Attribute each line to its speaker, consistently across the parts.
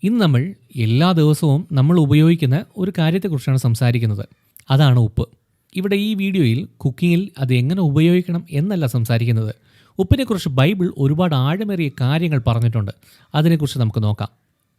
Speaker 1: ഇന്ന് നമ്മൾ എല്ലാ ദിവസവും നമ്മൾ ഉപയോഗിക്കുന്ന ഒരു കാര്യത്തെക്കുറിച്ചാണ് സംസാരിക്കുന്നത്. അതാണ് ഉപ്പ്. ഇവിടെ ഈ വീഡിയോയിൽ കുക്കിങ്ങിൽ അത് എങ്ങനെ ഉപയോഗിക്കണം എന്നല്ല സംസാരിക്കുന്നത്. ഉപ്പിനെക്കുറിച്ച് ബൈബിൾ ഒരുപാട് ആഴമേറിയ കാര്യങ്ങൾ പറഞ്ഞിട്ടുണ്ട്. അതിനെക്കുറിച്ച് നമുക്ക് നോക്കാം.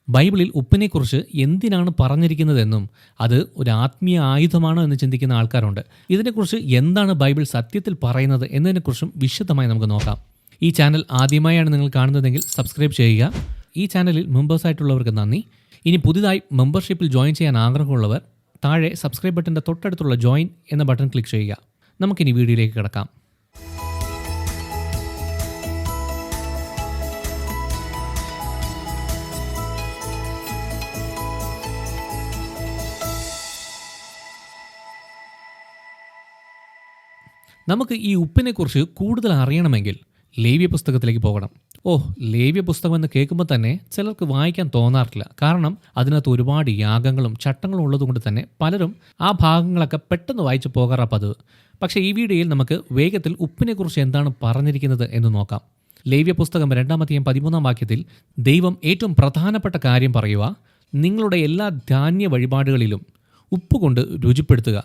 Speaker 1: ബൈബിളിൽ ഉപ്പിനെക്കുറിച്ച് എന്തിനാണ് പറഞ്ഞിരിക്കുന്നതെന്നും അത് ഒരു ആത്മീയ ആയുധമാണോ എന്ന് ചിന്തിക്കുന്ന ആൾക്കാരുണ്ട്. ഇതിനെക്കുറിച്ച് എന്താണ് ബൈബിൾ സത്യത്തിൽ പറയുന്നത് എന്നതിനെക്കുറിച്ചും വിശദമായി നമുക്ക് നോക്കാം. ഈ ചാനൽ ആദ്യമായാണ് നിങ്ങൾ കാണുന്നതെങ്കിൽ സബ്സ്ക്രൈബ് ചെയ്യുക. ഈ ചാനലിൽ മെമ്പേഴ്സായിട്ടുള്ളവർക്ക് നന്ദി. ഇനി പുതിയതായി മെമ്പർഷിപ്പിൽ ജോയിൻ ചെയ്യാൻ ആഗ്രഹമുള്ളവർ താഴെ സബ്സ്ക്രൈബ് ബട്ടൻ്റെ തൊട്ടടുത്തുള്ള ജോയിൻ എന്ന ബട്ടൺ ക്ലിക്ക് ചെയ്യുക. നമുക്കിനി വീഡിയോയിലേക്ക് കിടക്കാം. നമുക്ക് ഈ ഉപ്പിനെക്കുറിച്ച് കൂടുതൽ അറിയണമെങ്കിൽ ലേവ്യ പുസ്തകത്തിലേക്ക് പോകണം. ലേവ്യ പുസ്തകം എന്ന് കേൾക്കുമ്പോൾ തന്നെ ചിലർക്ക് വായിക്കാൻ തോന്നാറില്ല. കാരണം അതിനകത്ത് ഒരുപാട് യാഗങ്ങളും ചട്ടങ്ങളും ഉള്ളതുകൊണ്ട് തന്നെ പലരും ആ ഭാഗങ്ങളൊക്കെ പെട്ടെന്ന് വായിച്ചു പോകാറാ പതിവ്. പക്ഷേ ഈ വീഡിയോയിൽ നമുക്ക് വേഗത്തിൽ ഉപ്പിനെക്കുറിച്ച് എന്താണ് പറഞ്ഞിരിക്കുന്നത് എന്ന് നോക്കാം. ലേവ്യ പുസ്തകം 2-13 വാക്യത്തിൽ ദൈവം ഏറ്റവും പ്രധാനപ്പെട്ട കാര്യം പറയുക, നിങ്ങളുടെ എല്ലാ ധാന്യ വഴിപാടുകളിലും ഉപ്പ് കൊണ്ട് രുചിപ്പെടുത്തുക.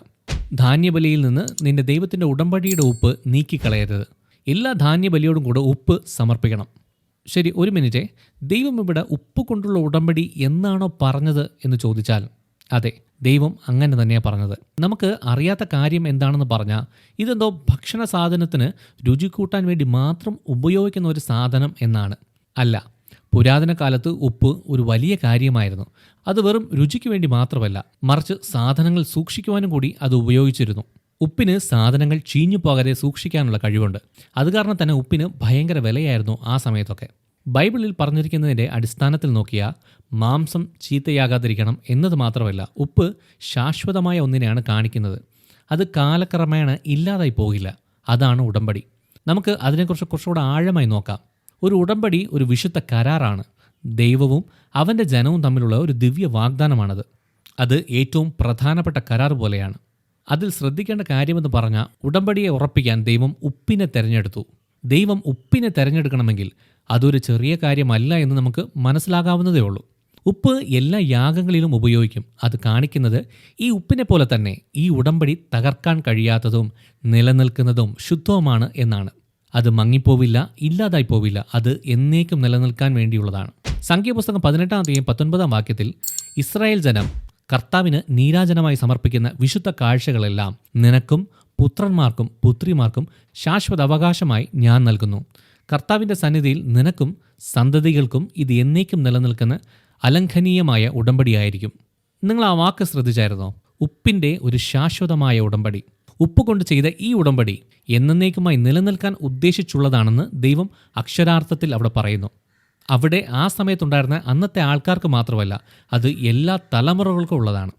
Speaker 1: ധാന്യബലിയിൽ നിന്ന് നിന്റെ ദൈവത്തിൻ്റെ ഉടമ്പടിയുടെ ഉപ്പ് നീക്കിക്കളയരുത്. എല്ലാ ധാന്യബലിയോടും കൂടെ ഉപ്പ് സമർപ്പിക്കണം. ശരി, ഒരു മിനിറ്റ്. ദൈവം ഇവിടെ ഉപ്പ് കൊണ്ടുള്ള ഉടമ്പടി എന്നാണോ പറഞ്ഞത് എന്ന് ചോദിച്ചാൽ അതെ, ദൈവം അങ്ങനെ തന്നെയാണ് പറഞ്ഞത്. നമുക്ക് അറിയാത്ത കാര്യം എന്താണെന്ന് പറഞ്ഞാൽ ഇതെന്തോ ഭക്ഷണ സാധനത്തിന് രുചി കൂട്ടാൻ വേണ്ടി മാത്രം ഉപയോഗിക്കുന്ന ഒരു സാധനം എന്നാണ്. അല്ല, പുരാതന കാലത്ത് ഉപ്പ് ഒരു വലിയ കാര്യമായിരുന്നു. അത് വെറും രുചിക്ക് വേണ്ടി മാത്രമല്ല, മറിച്ച് സാധനങ്ങൾ സൂക്ഷിക്കുവാനും കൂടി അത് ഉപയോഗിച്ചിരുന്നു. ഉപ്പിന് സാധനങ്ങൾ ചീഞ്ഞു പോകാതെ സൂക്ഷിക്കാനുള്ള കഴിവുണ്ട്. അത് കാരണം തന്നെ ഉപ്പിന് ഭയങ്കര വിലയായിരുന്നു ആ സമയത്തൊക്കെ. ബൈബിളിൽ പറഞ്ഞിരിക്കുന്നതിൻ്റെ അടിസ്ഥാനത്തിൽ നോക്കിയാൽ മാംസം ചീത്തയാകാതിരിക്കണം എന്നത് മാത്രമല്ല, ഉപ്പ് ശാശ്വതമായ ഒന്നിനെയാണ് കാണിക്കുന്നത്. അത് കാലക്രമേണ ഇല്ലാതായി പോകില്ല. അതാണ് ഉടമ്പടി. നമുക്ക് അതിനെക്കുറിച്ച് കുറച്ചുകൂടെ ആഴമായി നോക്കാം. ഒരു ഉടമ്പടി ഒരു വിശുദ്ധ കരാറാണ്. ദൈവവും അവൻ്റെ ജനവും തമ്മിലുള്ള ഒരു ദിവ്യ വാഗ്ദാനമാണത്. അത് ഏറ്റവും പ്രധാനപ്പെട്ട കരാർ പോലെയാണ്. അതിൽ ശ്രദ്ധിക്കേണ്ട കാര്യമെന്ന് പറഞ്ഞാൽ ഉടമ്പടിയെ ഉറപ്പിക്കാൻ ദൈവം ഉപ്പിനെ തിരഞ്ഞെടുത്തു. ദൈവം ഉപ്പിനെ തിരഞ്ഞെടുക്കണമെങ്കിൽ അതൊരു ചെറിയ കാര്യമല്ല എന്ന് നമുക്ക് മനസ്സിലാകാവുന്നതേ ഉള്ളൂ. ഉപ്പ് എല്ലാ യാഗങ്ങളിലും ഉപയോഗിക്കും. അത് കാണിക്കുന്നത് ഈ ഉപ്പിനെ പോലെ തന്നെ ഈ ഉടമ്പടി തകർക്കാൻ കഴിയാത്തതും നിലനിൽക്കുന്നതും ശുദ്ധവുമാണ് എന്നാണ്. അത് മങ്ങിപ്പോവില്ല, ഇല്ലാതായി പോവില്ല. അത് എന്നേക്കും നിലനിൽക്കാൻ വേണ്ടിയുള്ളതാണ്. സംഖ്യാപുസ്തകം 18-19 വാക്യത്തിൽ ഇസ്രായേൽ ജനം കർത്താവിന് നീരാജനമായി സമർപ്പിക്കുന്ന വിശുദ്ധ കാഴ്ചകളെല്ലാം നിനക്കും പുത്രന്മാർക്കും പുത്രിമാർക്കും ശാശ്വത അവകാശമായി ഞാൻ നൽകുന്നു. കർത്താവിൻ്റെ സന്നിധിയിൽ നിനക്കും സന്തതികൾക്കും ഇത് എന്നേക്കും നിലനിൽക്കുന്ന അലംഘനീയമായ ഉടമ്പടിയായിരിക്കും. നിങ്ങൾ ആ വാക്ക് ശ്രദ്ധിച്ചായിരുന്നോ? ഉപ്പിൻ്റെ ഒരു ശാശ്വതമായ ഉടമ്പടി. ഉപ്പ് കൊണ്ട് ചെയ്ത ഈ ഉടമ്പടി എന്നേക്കുമായി നിലനിൽക്കാൻ ഉദ്ദേശിച്ചുള്ളതാണെന്ന് ദൈവം അക്ഷരാർത്ഥത്തിൽ അവിടെ പറയുന്നു. അവിടെ ആ സമയത്തുണ്ടായിരുന്ന അന്നത്തെ ആൾക്കാർക്ക് മാത്രമല്ല, അത് എല്ലാ തലമുറകൾക്കും ഉള്ളതാണ്.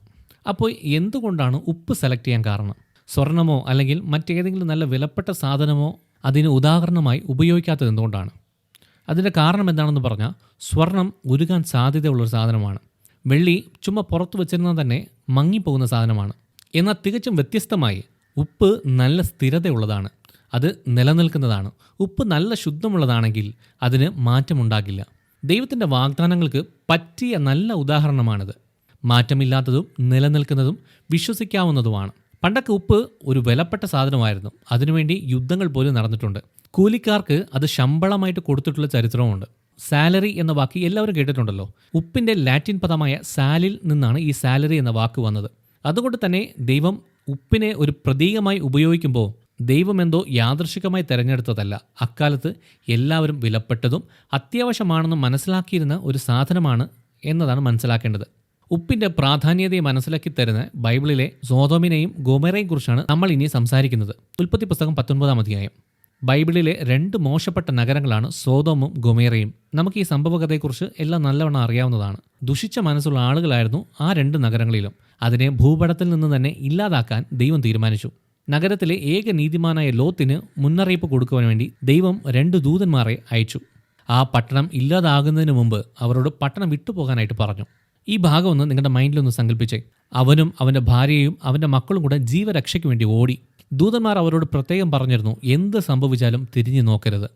Speaker 1: അപ്പോൾ എന്തുകൊണ്ടാണ് ഉപ്പ് സെലക്ട് ചെയ്യാൻ കാരണം? സ്വർണമോ അല്ലെങ്കിൽ മറ്റേതെങ്കിലും നല്ല വിലപ്പെട്ട സാധനമോ അതിന് ഉദാഹരണമായി ഉപയോഗിക്കാത്തത് എന്തുകൊണ്ടാണ്? അതിൻ്റെ കാരണം എന്താണെന്ന് പറഞ്ഞാൽ, സ്വർണം ഉരുകാൻ സാധ്യതയുള്ളൊരു സാധനമാണ്. വെള്ളി ചുമ്മാ പുറത്ത് വെച്ചിരുന്നാൽ തന്നെ മങ്ങിപ്പോകുന്ന സാധനമാണ്. എന്നാൽ തികച്ചും വ്യത്യസ്തമായി ഉപ്പ് നല്ല സ്ഥിരതയുള്ളതാണ്. അത് നിലനിൽക്കുന്നതാണ്. ഉപ്പ് നല്ല ശുദ്ധമുള്ളതാണെങ്കിൽ അതിന് മാറ്റമുണ്ടാകില്ല. ദൈവത്തിൻ്റെ വാഗ്ദാനങ്ങൾക്ക് പറ്റിയ നല്ല ഉദാഹരണമാണിത്. മാറ്റമില്ലാത്തതും നിലനിൽക്കുന്നതും വിശ്വസിക്കാവുന്നതുമാണ്. പണ്ടൊക്കെ ഉപ്പ് ഒരു വിലപ്പെട്ട സാധനമായിരുന്നു. അതിനുവേണ്ടി യുദ്ധങ്ങൾ പോലും നടന്നിട്ടുണ്ട്. കൂലിക്കാർക്ക് അത് ശമ്പളമായിട്ട് കൊടുത്തിട്ടുള്ള ചരിത്രമുണ്ട്. സാലറി എന്ന വാക്ക് എല്ലാവരും കേട്ടിട്ടുണ്ടല്ലോ. ഉപ്പിൻ്റെ ലാറ്റിൻ പദമായ സാലിൽ നിന്നാണ് ഈ സാലറി എന്ന വാക്ക് വന്നത്. അതുകൊണ്ട് തന്നെ ദൈവം ഉപ്പിനെ ഒരു പ്രതീകമായി ഉപയോഗിക്കുമ്പോൾ ദൈവം എന്തോ യാദൃശികമായി തിരഞ്ഞെടുത്തതല്ല. അക്കാലത്ത് എല്ലാവരും വിലപ്പെട്ടതും അത്യാവശ്യമാണെന്ന് മനസ്സിലാക്കിയിരുന്ന ഒരു സാധനമാണ് എന്നതാണ് മനസ്സിലാക്കേണ്ടത്. ഉപ്പിൻ്റെ പ്രാധാന്യതയെ മനസ്സിലാക്കി തരുന്ന ബൈബിളിലെ സോദോമിനെയും ഗൊമോറയെയും കുറിച്ചാണ് നമ്മൾ ഇനി സംസാരിക്കുന്നത്. ഉൽപ്പത്തി പുസ്തകം 19 അധ്യായം. ബൈബിളിലെ 2 മോശപ്പെട്ട നഗരങ്ങളാണ് സോദോമും ഗൊമോറയും. നമുക്ക് ഈ സംഭവകഥയെക്കുറിച്ച് എല്ലാം നല്ലവണ്ണം അറിയാവുന്നതാണ്. ദുഷിച്ച മനസ്സുള്ള ആളുകളായിരുന്നു ആ 2 നഗരങ്ങളിലും. അതിനെ ഭൂപടത്തിൽ നിന്ന് തന്നെ ഇല്ലാതാക്കാൻ ദൈവം തീരുമാനിച്ചു. നഗരത്തിലെ ഏക നീതിമാനായ ലോത്തിന് മുന്നറിയിപ്പ് കൊടുക്കുവാൻ വേണ്ടി ദൈവം 2 ദൂതന്മാരെ അയച്ചു. ആ പട്ടണം ഇല്ലാതാകുന്നതിന് മുമ്പ് അവരോട് പട്ടണം വിട്ടുപോകാനായിട്ട് പറഞ്ഞു. ഈ ഭാഗം ഒന്ന് നിങ്ങളുടെ മൈൻഡിലൊന്ന് സങ്കല്പിച്ചേ. അവനും അവൻ്റെ ഭാര്യയും അവൻ്റെ മക്കളും കൂടെ ജീവരക്ഷയ്ക്ക് വേണ്ടി ഓടി. ദൂതന്മാർ അവരോട് പ്രത്യേകം പറഞ്ഞിരുന്നു, എന്ത് സംഭവിച്ചാലും തിരിഞ്ഞു നോക്കരുത്.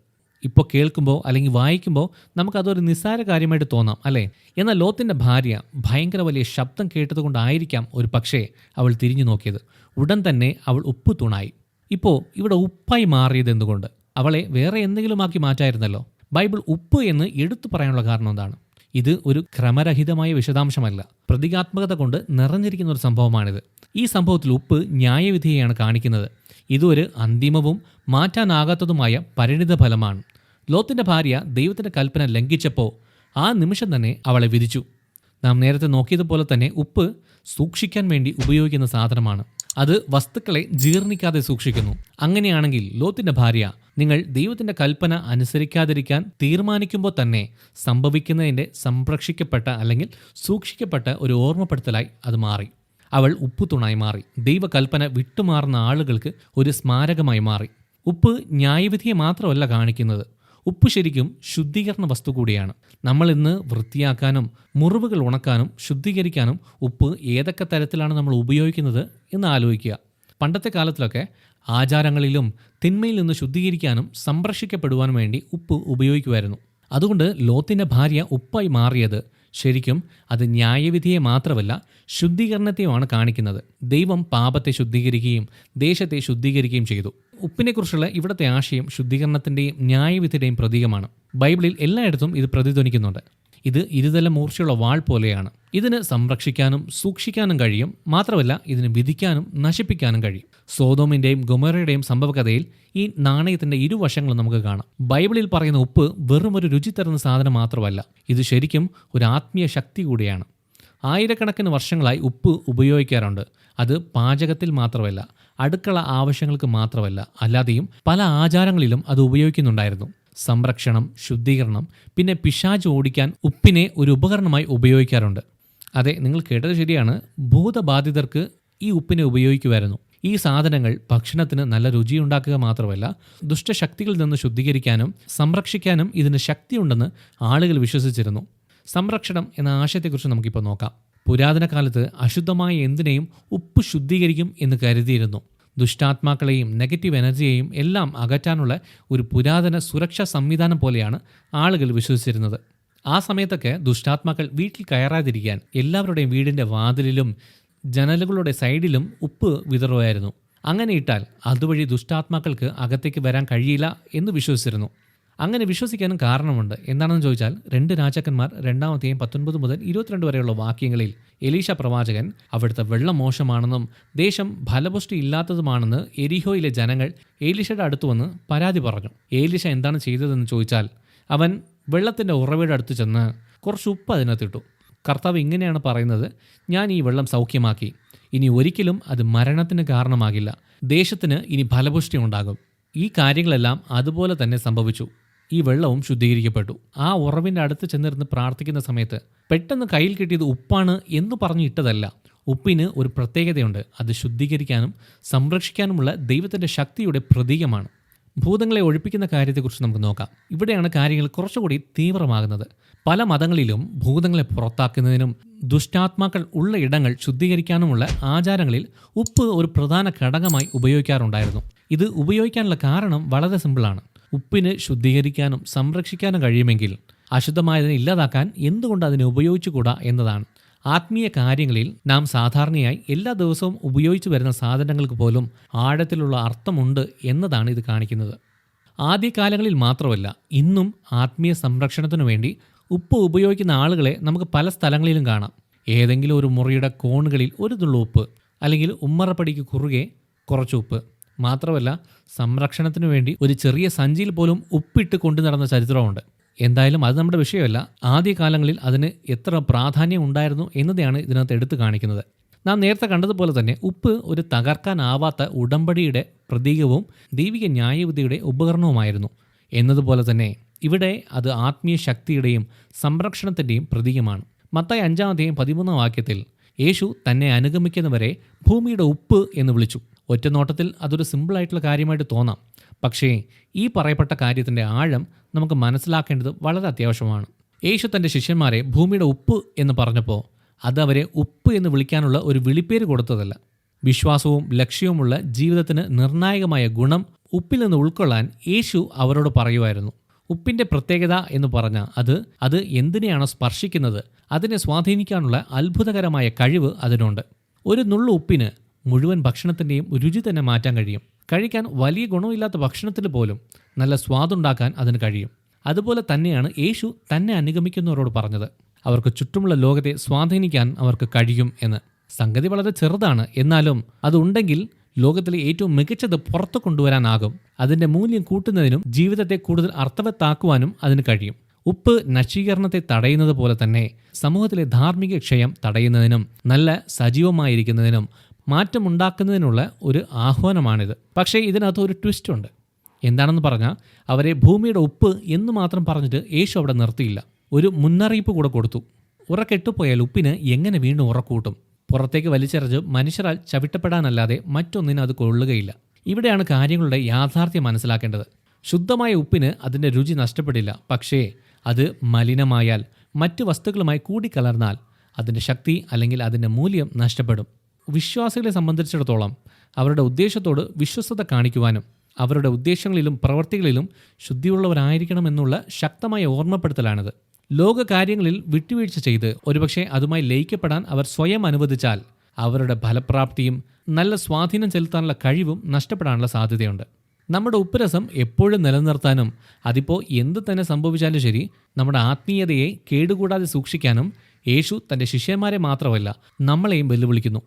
Speaker 1: ഇപ്പോൾ കേൾക്കുമ്പോൾ അല്ലെങ്കിൽ വായിക്കുമ്പോൾ നമുക്കതൊരു നിസ്സാര കാര്യമായിട്ട് തോന്നാം അല്ലേ? എന്നാൽ ലോത്തിൻ്റെ ഭാര്യ ഭയങ്കര വലിയ ശബ്ദം കേട്ടതുകൊണ്ടായിരിക്കാം ഒരു പക്ഷേ അവൾ തിരിഞ്ഞു നോക്കിയത്. ഉടൻ തന്നെ അവൾ ഉപ്പ് തൂണായി. ഇപ്പോൾ ഇവിടെ ഉപ്പായി മാറിയത് എന്തുകൊണ്ട്? അവളെ വേറെ എന്തെങ്കിലും ആക്കി മാറ്റായിരുന്നല്ലോ. ബൈബിൾ ഉപ്പ് എന്ന് എടുത്തു പറയാനുള്ള കാരണം എന്താണ്? ഇത് ഒരു ക്രമരഹിതമായ വിശദാംശമല്ല, പ്രതീകാത്മകത കൊണ്ട് നിറഞ്ഞിരിക്കുന്ന ഒരു സംഭവമാണിത്. ഈ സംഭവത്തിൽ ഉപ്പ് ന്യായവിധിയെയാണ് കാണിക്കുന്നത്. ഇതൊരു അന്തിമവും മാറ്റാനാകാത്തതുമായ പരിണിത ഫലമാണ്. ലോത്തിൻ്റെ ഭാര്യ ദൈവത്തിൻ്റെ കൽപ്പന ലംഘിച്ചപ്പോൾ ആ നിമിഷം തന്നെ അവളെ വിധിച്ചു. നാം നേരത്തെ നോക്കിയതുപോലെ തന്നെ ഉപ്പ് സൂക്ഷിക്കാൻ വേണ്ടി ഉപയോഗിക്കുന്ന സാധനമാണ്. അത് വസ്തുക്കളെ ജീർണിക്കാതെ സൂക്ഷിക്കുന്നു. അങ്ങനെയാണെങ്കിൽ ലോത്തിൻ്റെ ഭാര്യ, നിങ്ങൾ ദൈവത്തിൻ്റെ കൽപ്പന അനുസരിക്കാതിരിക്കാൻ തീരുമാനിക്കുമ്പോൾ തന്നെ സംഭവിക്കുന്നതിൻ്റെ സംരക്ഷിക്കപ്പെട്ട അല്ലെങ്കിൽ സൂക്ഷിക്കപ്പെട്ട ഒരു ഓർമ്മപ്പെടുത്തലായി അത് മാറി. അവൾ ഉപ്പുതുണായി മാറി. ദൈവകൽപ്പന വിട്ടുമാറുന്ന ആളുകൾക്ക് ഒരു സ്മാരകമായി മാറി. ഉപ്പ് ന്യായവിധിയെ മാത്രമല്ല കാണിക്കുന്നത്, ഉപ്പ് ശരിക്കും ശുദ്ധീകരണ വസ്തു കൂടിയാണ്. നമ്മൾ ഇന്ന് വൃത്തിയാക്കാനും മുറിവുകൾ ഉണക്കാനും ശുദ്ധീകരിക്കാനും ഉപ്പ് ഏതൊക്കെ തരത്തിലാണ് നമ്മൾ ഉപയോഗിക്കുന്നത് എന്ന് ആലോചിക്കുക. പണ്ടത്തെ കാലത്തിലൊക്കെ ആചാരങ്ങളിലും തിന്മയിൽ നിന്ന് ശുദ്ധീകരിക്കാനും സംരക്ഷിക്കപ്പെടുവാനും വേണ്ടി ഉപ്പ് ഉപയോഗിക്കുമായിരുന്നു. അതുകൊണ്ട് ലോത്തിൻ്റെ ഭാര്യ ഉപ്പായി മാറിയത് ശരിക്കും അത് ന്യായവിധിയെ മാത്രമല്ല ശുദ്ധീകരണത്തെയുമാണ് കാണിക്കുന്നത്. ദൈവം പാപത്തെ ശുദ്ധീകരിക്കുകയും ദേശത്തെ ശുദ്ധീകരിക്കുകയും ചെയ്തു. ഉപ്പിനെക്കുറിച്ചുള്ള ഇവിടുത്തെ ആശയം ശുദ്ധീകരണത്തിൻ്റെയും ന്യായവിധിയുടെയും പ്രതീകമാണ്. ബൈബിളിൽ എല്ലായിടത്തും ഇത് പ്രതിധ്വനിക്കുന്നുണ്ട്. ഇത് ഇരുതല മൂർച്ചയുള്ള വാൾ പോലെയാണ്. ഇതിന് സംരക്ഷിക്കാനും സൂക്ഷിക്കാനും കഴിയും. മാത്രമല്ല ഇതിന് വിധിക്കാനും നശിപ്പിക്കാനും കഴിയും. സോദോമിൻ്റെയും ഗൊമോറയുടെയും സംഭവകഥയിൽ ഈ നാണയത്തിൻ്റെ ഇരുവശങ്ങളും നമുക്ക് കാണാം. ബൈബിളിൽ പറയുന്ന ഉപ്പ് വെറും ഒരു രുചി തരുന്ന സാധനം മാത്രമല്ല, ഇത് ശരിക്കും ഒരു ആത്മീയ ശക്തി കൂടിയാണ്. ആയിരക്കണക്കിന് വർഷങ്ങളായി ഉപ്പ് ഉപയോഗിക്കാറുണ്ട്. അത് പാചകത്തിൽ മാത്രമല്ല, അടുക്കള ആവശ്യങ്ങൾക്ക് മാത്രമല്ല, അല്ലാതെയും പല ആചാരങ്ങളിലും അത് ഉപയോഗിക്കുന്നുണ്ടായിരുന്നു. സംരക്ഷണം, ശുദ്ധീകരണം, പിന്നെ പിശാച് ഓടിക്കാൻ ഉപ്പിനെ ഒരു ഉപകരണമായി ഉപയോഗിക്കാറുണ്ട്. അതെ, നിങ്ങൾ കേട്ടത് ശരിയാണ്. ഭൂതബാധിതർക്ക് ഈ ഉപ്പിനെ ഉപയോഗിക്കുമായിരുന്നു. ഈ സാധനങ്ങൾ ഭക്ഷണത്തിന് നല്ല രുചിയുണ്ടാക്കുക മാത്രമല്ല, ദുഷ്ടശക്തികളിൽ നിന്ന് ശുദ്ധീകരിക്കാനും സംരക്ഷിക്കാനും ഇതിന് ശക്തിയുണ്ടെന്ന് ആളുകൾ വിശ്വസിച്ചിരുന്നു. സംരക്ഷണം എന്ന ആശയത്തെക്കുറിച്ച് നമുക്കിപ്പോൾ നോക്കാം. പുരാതന കാലത്ത് അശുദ്ധമായ എന്തിനേയും ഉപ്പ് ശുദ്ധീകരിക്കും എന്ന് കരുതിയിരുന്നു. ദുഷ്ടാത്മാക്കളെയും നെഗറ്റീവ് എനർജിയെയും എല്ലാം അകറ്റാനുള്ള ഒരു പുരാതന സുരക്ഷാ സംവിധാനം പോലെയാണ് ആളുകൾ വിശ്വസിച്ചിരുന്നത്. ആ സമയത്തൊക്കെ ദുഷ്ടാത്മാക്കൾ വീട്ടിൽ കയറാതിരിക്കാൻ എല്ലാവരുടെയും വീടിൻ്റെ വാതിലിലും ജനലുകളുടെ സൈഡിലും ഉപ്പ് വിതറുമായിരുന്നു. അങ്ങനെ ഇട്ടാൽ അതുവഴി ദുഷ്ടാത്മാക്കൾക്ക് അകത്തേക്ക് വരാൻ കഴിയില്ല എന്ന് വിശ്വസിച്ചിരുന്നു. അങ്ങനെ വിശ്വസിക്കാനും കാരണമുണ്ട്. എന്താണെന്ന് ചോദിച്ചാൽ 2 രാജാക്കന്മാർ 2-ാം അധ്യായം 19 മുതൽ 22 വരെയുള്ള വാക്യങ്ങളിൽ എലീശ പ്രവാചകൻ അവിടുത്തെ വെള്ളം മോശമാണെന്നും ദേശം ഫലപുഷ്ടി ഇല്ലാത്തതുമാണെന്ന് എരിഹോയിലെ ജനങ്ങൾ എലീശയുടെ അടുത്ത് വന്ന് പരാതി പറഞ്ഞു. എലീശ എന്താണ് ചെയ്തതെന്ന് ചോദിച്ചാൽ അവൻ വെള്ളത്തിൻ്റെ ഉറവയുടെ അടുത്ത് ചെന്ന് കുറച്ച് ഉപ്പ് അതിനകത്തിട്ടു. കർത്താവ് ഇങ്ങനെയാണ് പറയുന്നത്, ഞാൻ ഈ വെള്ളം സൗഖ്യമാക്കി. ഇനി ഒരിക്കലും അത് മരണത്തിന് കാരണമാകില്ല. ദേശത്തിന് ഇനി ഫലപുഷ്ടി ഉണ്ടാകും. ഈ കാര്യങ്ങളെല്ലാം അതുപോലെ തന്നെ സംഭവിച്ചു. ഈ വെള്ളവും ശുദ്ധീകരിക്കപ്പെട്ടു. ആ ഉറവിൻ്റെ അടുത്ത് ചെന്നിരുന്ന് പ്രാർത്ഥിക്കുന്ന സമയത്ത് പെട്ടെന്ന് കയ്യിൽ കിട്ടിയത് ഉപ്പാണ് എന്ന് പറഞ്ഞു ഇട്ടതല്ല. ഉപ്പിന് ഒരു പ്രത്യേകതയുണ്ട്. അത് ശുദ്ധീകരിക്കാനും സംരക്ഷിക്കാനുമുള്ള ദൈവത്തിൻ്റെ ശക്തിയുടെ പ്രതീകമാണ്. ഭൂതങ്ങളെ ഒഴിപ്പിക്കുന്ന കാര്യത്തെക്കുറിച്ച് നമുക്ക് നോക്കാം. ഇവിടെയാണ് കാര്യങ്ങൾ കുറച്ചുകൂടി തീവ്രമാകുന്നത്. പല മതങ്ങളിലും ഭൂതങ്ങളെ പുറത്താക്കുന്നതിനും ദുഷ്ടാത്മാക്കൾ ഉള്ള ഇടങ്ങൾ ശുദ്ധീകരിക്കാനുമുള്ള ആചാരങ്ങളിൽ ഉപ്പ് ഒരു പ്രധാന ഘടകമായി ഉപയോഗിക്കാറുണ്ടായിരുന്നു. ഇത് ഉപയോഗിക്കാനുള്ള കാരണം വളരെ സിമ്പിളാണ്. ഉപ്പിന് ശുദ്ധീകരിക്കാനും സംരക്ഷിക്കാനും കഴിയുമെങ്കിൽ അശുദ്ധമായതിനെ ഇല്ലാതാക്കാൻ എന്തുകൊണ്ട് അതിനെ ഉപയോഗിച്ചുകൂടാ എന്നതാണ്. ആത്മീയ കാര്യങ്ങളിൽ നാം സാധാരണയായി എല്ലാ ദിവസവും ഉപയോഗിച്ചു വരുന്ന സാധനങ്ങൾക്ക് പോലും ആഴത്തിലുള്ള അർത്ഥമുണ്ട് എന്നതാണ് ഇത് കാണിക്കുന്നത്. ആദ്യകാലങ്ങളിൽ മാത്രമല്ല, ഇന്നും ആത്മീയ സംരക്ഷണത്തിനു വേണ്ടി ഉപ്പ് ഉപയോഗിക്കുന്ന ആളുകളെ നമുക്ക് പല സ്ഥലങ്ങളിലും കാണാം. ഏതെങ്കിലും ഒരു മുറിയുടെ കോണുകളിൽ ഒരു നുള്ളു ഉപ്പ്, അല്ലെങ്കിൽ ഉമ്മറപ്പടിക്ക് കുറുകെ കുറച്ച് ഉപ്പ്. മാത്രമല്ല, സംരക്ഷണത്തിനു വേണ്ടി ഒരു ചെറിയ സഞ്ചിയിൽ പോലും ഉപ്പിട്ട് കൊണ്ടു നടന്ന ചരിത്രമുണ്ട്. എന്തായാലും അത് നമ്മുടെ വിഷയമല്ല. ആദ്യകാലങ്ങളിൽ അതിന് എത്ര പ്രാധാന്യം ഉണ്ടായിരുന്നു എന്നതാണ് ഇതിനകത്ത് എടുത്തു കാണിക്കുന്നത്. നാം നേരത്തെ കണ്ടതുപോലെ തന്നെ ഉപ്പ് ഒരു തകർക്കാനാവാത്ത ഉടമ്പടിയുടെ പ്രതീകവും ദൈവിക ന്യായവിധിയുടെ ഉപകരണവുമായിരുന്നു. എന്നതുപോലെ തന്നെ ഇവിടെ അത് ആത്മീയ ശക്തിയുടെയും സംരക്ഷണത്തിൻ്റെയും പ്രതീകമാണ്. മത്തായി 5-ാം അധ്യായം 13-ാം വാക്യത്തിൽ യേശു തന്നെ അനുഗമിക്കുന്നവരെ ഭൂമിയുടെ ഉപ്പ് എന്ന് വിളിച്ചു. ഒറ്റനോട്ടത്തിൽ അതൊരു സിമ്പിളായിട്ടുള്ള കാര്യമായിട്ട് തോന്നാം. പക്ഷേ ഈ പറയപ്പെട്ട കാര്യത്തിൻ്റെ ആഴം നമുക്ക് മനസ്സിലാക്കേണ്ടത് വളരെ അത്യാവശ്യമാണ്. യേശു തൻ്റെ ശിഷ്യന്മാരെ ഭൂമിയുടെ ഉപ്പ് എന്ന് പറഞ്ഞപ്പോൾ അത് അവരെ ഉപ്പ് എന്ന് വിളിക്കാനുള്ള ഒരു വിളിപ്പേര് കൊടുത്തതല്ല. വിശ്വാസവും ലക്ഷ്യവുമുള്ള ജീവിതത്തിന് നിർണായകമായ ഗുണം ഉപ്പിൽ നിന്ന് ഉൾക്കൊള്ളാൻ യേശു അവരോട് പറയുമായിരുന്നു. ഉപ്പിൻ്റെ പ്രത്യേകത എന്ന് പറഞ്ഞാൽ അത് എന്തിനെയാണോ സ്പർശിക്കുന്നത് അതിനെ സ്വാധീനിക്കാനുള്ള അത്ഭുതകരമായ കഴിവ് അതിനുണ്ട്. ഒരു നുള്ളു ഉപ്പിന് മുഴുവൻ ഭക്ഷണത്തിൻ്റെയും രുചി തന്നെ മാറ്റാൻ കഴിയും. കഴിക്കാൻ വലിയ ഗുണമില്ലാത്ത ഭക്ഷണത്തിൽ പോലും നല്ല സ്വാദുണ്ടാക്കാൻ അതിന് കഴിയും. അതുപോലെ തന്നെയാണ് യേശു തന്നെ അനുഗമിക്കുന്നവരോട് പറഞ്ഞത്. അവർക്ക് ചുറ്റുമുള്ള ലോകത്തെ സ്വാധീനിക്കാൻ അവർക്ക് കഴിയും എന്ന്. സംഗതി വളരെ ചെറുതാണ്, എന്നാലും അതുണ്ടെങ്കിൽ ലോകത്തിലെ ഏറ്റവും മികച്ചത് പുറത്തു കൊണ്ടുവരാനാകും. അതിൻ്റെ മൂല്യം കൂട്ടുന്നതിനും ജീവിതത്തെ കൂടുതൽ അർത്ഥവത്താക്കുവാനും അതിന് കഴിയും. ഉപ്പ് നശീകരണത്തെ തടയുന്നത് പോലെ തന്നെ സമൂഹത്തിലെ ധാർമ്മിക ക്ഷയം തടയുന്നതിനും നല്ല സജീവമായിരിക്കുന്നതിനും മാറ്റമുണ്ടാക്കുന്നതിനുള്ള ഒരു ആഹ്വാനമാണിത്. പക്ഷേ ഇതിനകത്ത് ഒരു ട്വിസ്റ്റ് ഉണ്ട്. എന്താണെന്ന് പറഞ്ഞാൽ അവരെ ഭൂമിയുടെ ഉപ്പ് എന്ന് മാത്രം പറഞ്ഞിട്ട് യേശു അവിടെ നിർത്തിയില്ല. ഒരു മുന്നറിയിപ്പ് കൂടെ കൊടുത്തു. ഉറക്കെട്ടുപോയാൽ ഉപ്പിന് എങ്ങനെ വീണ്ടും ഉറക്കൂട്ടും? പുറത്തേക്ക് വലിച്ചെറിഞ്ഞ് മനുഷ്യരാൽ ചവിട്ടപ്പെടാനല്ലാതെ മറ്റൊന്നിനും അത് കൊള്ളുകയില്ല. ഇവിടെയാണ് കാര്യങ്ങളുടെ യാഥാർത്ഥ്യം മനസ്സിലാക്കേണ്ടത്. ശുദ്ധമായ ഉപ്പിന് അതിൻ്റെ രുചി നഷ്ടപ്പെടില്ല. പക്ഷേ അത് മലിനമായാൽ, മറ്റു വസ്തുക്കളുമായി കൂടിക്കലർന്നാൽ അതിൻ്റെ ശക്തി അല്ലെങ്കിൽ അതിൻ്റെ മൂല്യം നഷ്ടപ്പെടും. വിശ്വാസികളെ സംബന്ധിച്ചിടത്തോളം അവരുടെ ഉദ്ദേശത്തോട് വിശ്വസ്തത കാണിക്കുവാനും അവരുടെ ഉദ്ദേശങ്ങളിലും പ്രവൃത്തികളിലും ശുദ്ധിയുള്ളവരായിരിക്കണമെന്നുള്ള ശക്തമായ ഓർമ്മപ്പെടുത്തലാണിത്. ലോകകാര്യങ്ങളിൽ വിട്ടുവീഴ്ച ചെയ്ത് ഒരുപക്ഷെ അതുമായി ലയിക്കപ്പെടാൻ അവർ സ്വയം അനുവദിച്ചാൽ അവരുടെ ഫലപ്രാപ്തിയും നല്ല സ്വാധീനം ചെലുത്താനുള്ള കഴിവും നഷ്ടപ്പെടാനുള്ള സാധ്യതയുണ്ട്. നമ്മുടെ ഉപ്പുരസം എപ്പോഴും നിലനിർത്താനും അതിപ്പോൾ എന്ത് തന്നെ സംഭവിച്ചാലും ശരി നമ്മുടെ ആത്മീയതയെ കേടുകൂടാതെ സൂക്ഷിക്കാനും യേശു തൻ്റെ ശിഷ്യന്മാരെ മാത്രമല്ല നമ്മളെയും വെല്ലുവിളിക്കുന്നു.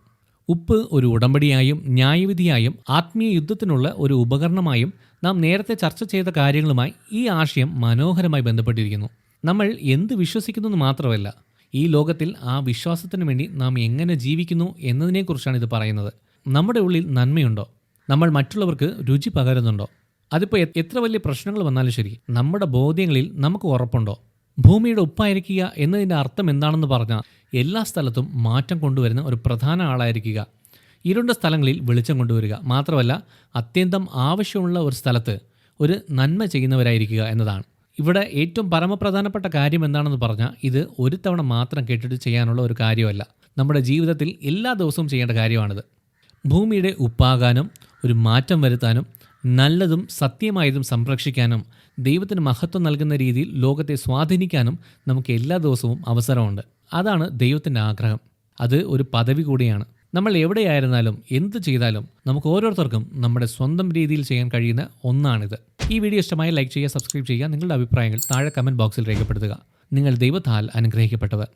Speaker 1: ഉപ്പ് ഒരു ഉടമ്പടിയായും ന്യായവിധിയായും ആത്മീയ യുദ്ധത്തിനുള്ള ഒരു ഉപകരണമായും നാം നേരത്തെ ചർച്ച ചെയ്ത കാര്യങ്ങളുമായി ഈ ആശയം മനോഹരമായി ബന്ധപ്പെട്ടിരിക്കുന്നു. നമ്മൾ എന്ത് വിശ്വസിക്കുന്നു മാത്രമല്ല, ഈ ലോകത്തിൽ ആ വിശ്വാസത്തിന് വേണ്ടി നാം എങ്ങനെ ജീവിക്കുന്നു എന്നതിനെക്കുറിച്ചാണ് ഇത് പറയുന്നത്. നമ്മുടെ ഉള്ളിൽ നന്മയുണ്ടോ? നമ്മൾ മറ്റുള്ളവർക്ക് രുചി പകരുന്നുണ്ടോ? അതിപ്പോൾ എത്ര വലിയ പ്രശ്നങ്ങൾ വന്നാലും ശരി നമ്മുടെ ബോധ്യങ്ങളിൽ നമുക്ക് ഉറപ്പുണ്ടോ? ഭൂമിയുടെ ഉപ്പായിരിക്കുക എന്നതിൻ്റെ അർത്ഥം എന്താണെന്ന് പറഞ്ഞാൽ എല്ലാ സ്ഥലത്തും മാറ്റം കൊണ്ടുവരുന്ന ഒരു പ്രധാന ആളായിരിക്കുക. ഇരുണ്ട സ്ഥലങ്ങളിൽ വെളിച്ചം കൊണ്ടുവരിക. മാത്രമല്ല അത്യന്തം ആവശ്യമുള്ള ഒരു സ്ഥലത്ത് ഒരു നന്മ ചെയ്യുന്നവരായിരിക്കുക എന്നതാണ്. ഇവിടെ ഏറ്റവും പരമപ്രധാനപ്പെട്ട കാര്യം എന്താണെന്ന് പറഞ്ഞാൽ ഇത് ഒരു തവണ മാത്രം കേട്ടിട്ട് ചെയ്യാനുള്ള ഒരു കാര്യമല്ല. നമ്മുടെ ജീവിതത്തിൽ എല്ലാ ദിവസവും ചെയ്യേണ്ട കാര്യമാണിത്. ഭൂമിയുടെ ഉപ്പാകാനും ഒരു മാറ്റം വരുത്താനും നല്ലതും സത്യമായതും സംരക്ഷിക്കാനും ദൈവത്തിന് മഹത്വം നൽകുന്ന രീതിയിൽ ലോകത്തെ സ്വാധീനിക്കാനും നമുക്ക് എല്ലാ ദിവസവും അവസരമുണ്ട്. അതാണ് ദൈവത്തിൻ്റെ ആഗ്രഹം. അത് ഒരു പദവി കൂടിയാണ്. നമ്മൾ എവിടെയായിരുന്നാലും എന്ത് ചെയ്താലും നമുക്ക് ഓരോരുത്തർക്കും നമ്മുടെ സ്വന്തം രീതിയിൽ ചെയ്യാൻ കഴിയുന്ന ഒന്നാണിത്. ഈ വീഡിയോ ഇഷ്ടമായി ലൈക്ക് ചെയ്യുക, സബ്സ്ക്രൈബ് ചെയ്യുക. നിങ്ങളുടെ അഭിപ്രായങ്ങൾ താഴെ കമൻറ്റ് ബോക്സിൽ രേഖപ്പെടുത്തുക. നിങ്ങൾ ദൈവത്താൽ അനുഗ്രഹിക്കപ്പെട്ടവർ.